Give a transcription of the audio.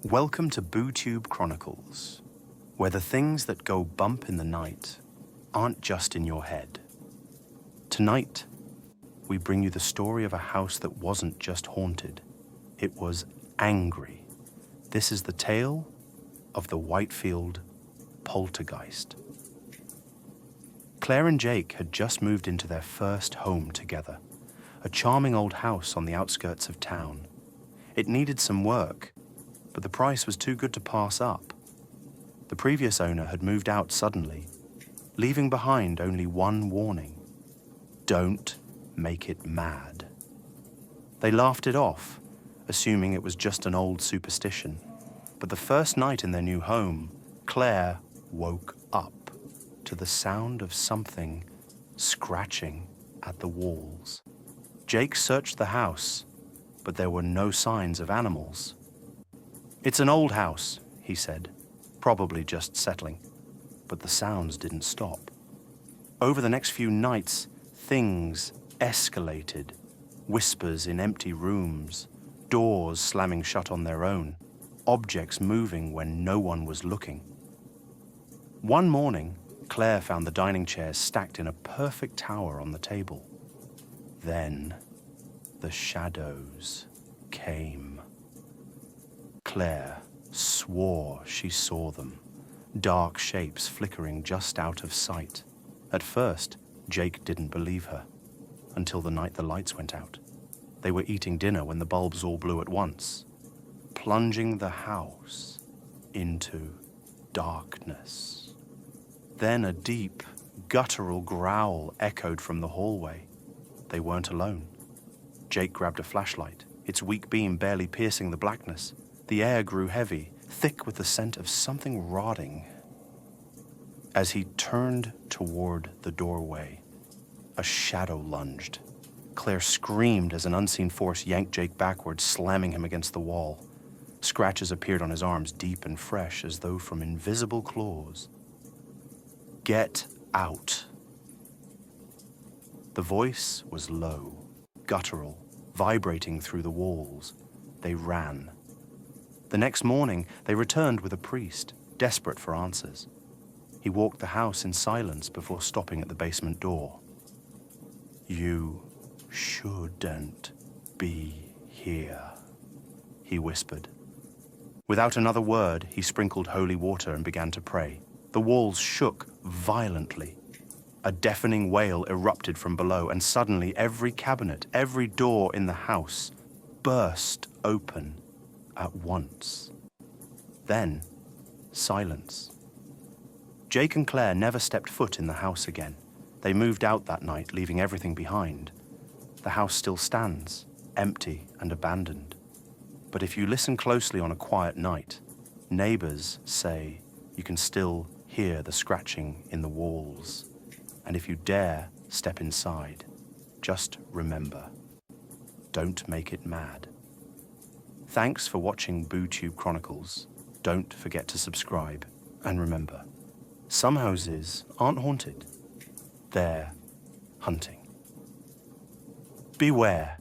Welcome to BooTube Chronicles, where the things that go bump in the night aren't just in your head. Tonight, we bring you the story of a house that wasn't just haunted, it was angry. This is the tale of the Whitefield Poltergeist. Claire and Jake had just moved into their first home together, a charming old house on the outskirts of town. It needed some work, but the price was too good to pass up. The previous owner had moved out suddenly, leaving behind only one warning: don't make it mad. They laughed it off, assuming it was just an old superstition. But the first night in their new home, Claire woke up to the sound of something scratching at the walls. Jake searched the house, but there were no signs of animals. "It's an old house," he said, probably just settling. But the sounds didn't stop. Over the next few nights, things escalated. Whispers in empty rooms, doors slamming shut on their own, objects moving when no one was looking. One morning, Claire found the dining chairs stacked in a perfect tower on the table. Then, the shadows came. Claire swore she saw them, dark shapes flickering just out of sight. At first, Jake didn't believe her, until the night the lights went out. They were eating dinner when the bulbs all blew at once, plunging the house into darkness. Then a deep, guttural growl echoed from the hallway. They weren't alone. Jake grabbed a flashlight, its weak beam barely piercing the blackness. The air grew heavy, thick with the scent of something rotting. As he turned toward the doorway, a shadow lunged. Claire screamed as an unseen force yanked Jake backwards, slamming him against the wall. Scratches appeared on his arms, deep and fresh, as though from invisible claws. "Get out." The voice was low, guttural, vibrating through the walls. They ran. The next morning, they returned with a priest, desperate for answers. He walked the house in silence before stopping at the basement door. "You shouldn't be here," he whispered. Without another word, he sprinkled holy water and began to pray. The walls shook violently. A deafening wail erupted from below, and suddenly every cabinet, every door in the house burst open at once. Then, silence. Jake and Claire never stepped foot in the house again. They moved out that night, leaving everything behind. The house still stands, empty and abandoned. But if you listen closely on a quiet night, neighbors say you can still hear the scratching in the walls. And if you dare step inside, just remember, don't make it mad. Thanks for watching BooTube Chronicles. Don't forget to subscribe. And remember, some houses aren't haunted. They're hunting. Beware.